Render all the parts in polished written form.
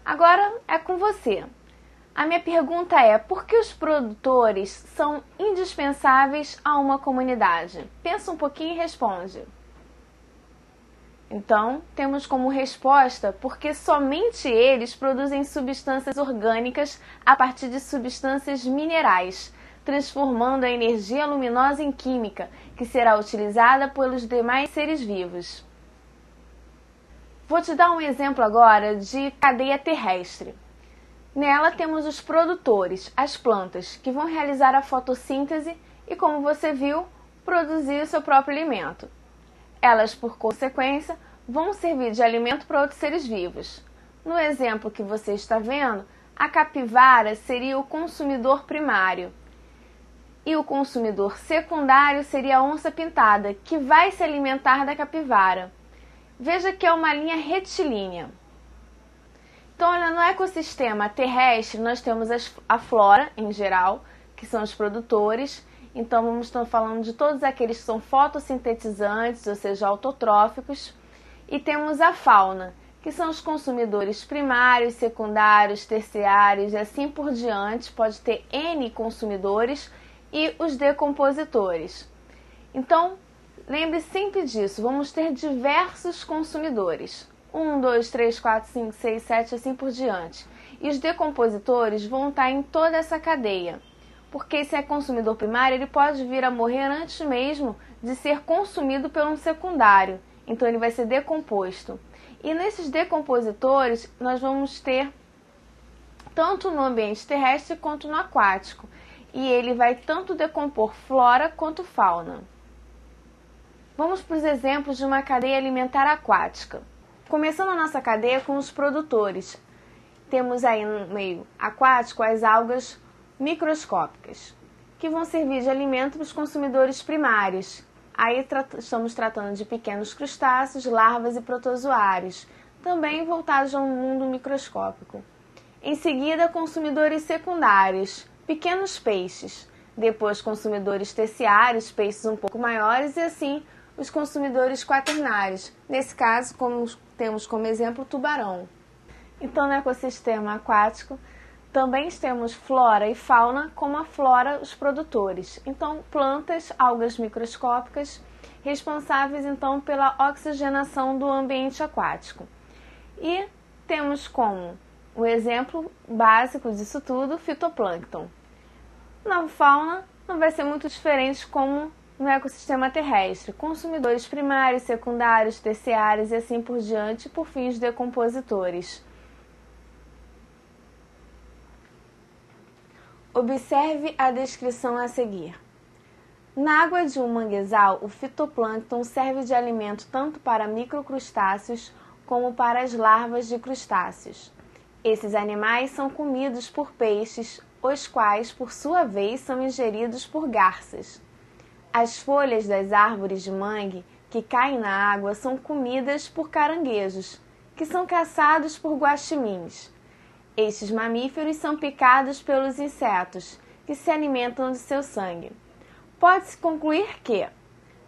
Agora é com você. A minha pergunta é: por que os produtores são indispensáveis a uma comunidade? Pensa um pouquinho e responde. Então, temos como resposta porque somente eles produzem substâncias orgânicas a partir de substâncias minerais, transformando a energia luminosa em química, que será utilizada pelos demais seres vivos. Vou te dar um exemplo agora de cadeia terrestre. Nela temos os produtores, as plantas, que vão realizar a fotossíntese e, como você viu, produzir o seu próprio alimento. Elas, por consequência, vão servir de alimento para outros seres vivos. No exemplo que você está vendo, a capivara seria o consumidor primário e o consumidor secundário seria a onça-pintada, que vai se alimentar da capivara. Veja que é uma linha retilínea. Então, olha, no ecossistema terrestre, nós temos a flora, em geral, que são os produtores. Então, vamos estar falando de todos aqueles que são fotossintetizantes, ou seja, autotróficos. E temos a fauna, que são os consumidores primários, secundários, terciários e assim por diante. Pode ter N consumidores e os decompositores. Então, lembre sempre disso, vamos ter diversos consumidores. 1, 2, 3, 4, 5, 6, 7, assim por diante. E os decompositores vão estar em toda essa cadeia. Porque se é consumidor primário, ele pode vir a morrer antes mesmo de ser consumido por um secundário. Então ele vai ser decomposto. E nesses decompositores nós vamos ter tanto no ambiente terrestre quanto no aquático. E ele vai tanto decompor flora quanto fauna. Vamos para os exemplos de uma cadeia alimentar aquática. Começando a nossa cadeia com os produtores. Temos aí no meio aquático as algas microscópicas, que vão servir de alimento para os consumidores primários. Aí estamos tratando de pequenos crustáceos, larvas e protozoários, também voltados ao mundo microscópico. Em seguida, consumidores secundários, pequenos peixes. Depois, consumidores terciários, peixes um pouco maiores, e assim os consumidores quaternários. Nesse caso, temos como exemplo o tubarão. Então, no ecossistema aquático, também temos flora e fauna, como a flora, os produtores. Então, plantas, algas microscópicas, responsáveis então pela oxigenação do ambiente aquático. E temos como o exemplo básico disso tudo, fitoplâncton. Na fauna, não vai ser muito diferente como no ecossistema terrestre, consumidores primários, secundários, terciários e assim por diante, por fim os decompositores. Observe a descrição a seguir. Na água de um manguezal, o fitoplâncton serve de alimento tanto para microcrustáceos como para as larvas de crustáceos. Esses animais são comidos por peixes, os quais, por sua vez, são ingeridos por garças. As folhas das árvores de mangue que caem na água são comidas por caranguejos, que são caçados por guaximins. Estes mamíferos são picados pelos insetos, que se alimentam de seu sangue. Pode-se concluir que,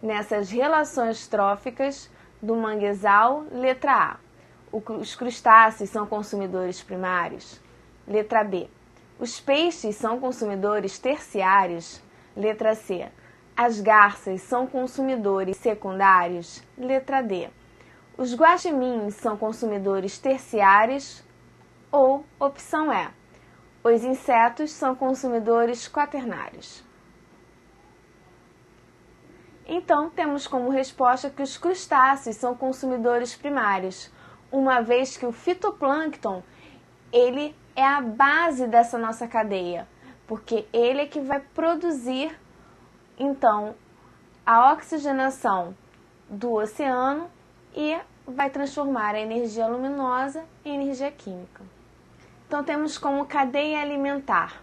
nessas relações tróficas do manguezal, letra A, os crustáceos são consumidores primários. Letra B, os peixes são consumidores terciários. Letra C, as garças são consumidores secundários. Letra D, os guaximins são consumidores terciários. Ou, opção E, os insetos são consumidores quaternários. Então, temos como resposta que os crustáceos são consumidores primários, uma vez que o fitoplâncton, ele é a base dessa nossa cadeia, porque ele é que vai produzir, então, a oxigenação do oceano e vai transformar a energia luminosa em energia química. Então, temos como cadeia alimentar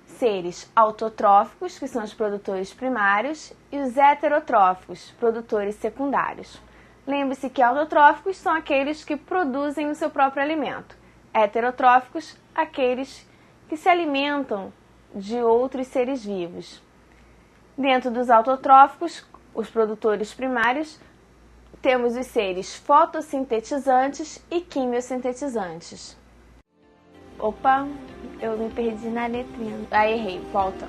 seres autotróficos, que são os produtores primários, e os heterotróficos, produtores secundários. Lembre-se que autotróficos são aqueles que produzem o seu próprio alimento. Heterotróficos, aqueles que se alimentam de outros seres vivos. Dentro dos autotróficos, os produtores primários, temos os seres fotossintetizantes e quimiosintetizantes. Opa, eu me perdi na letrinha. Ah, errei, volta.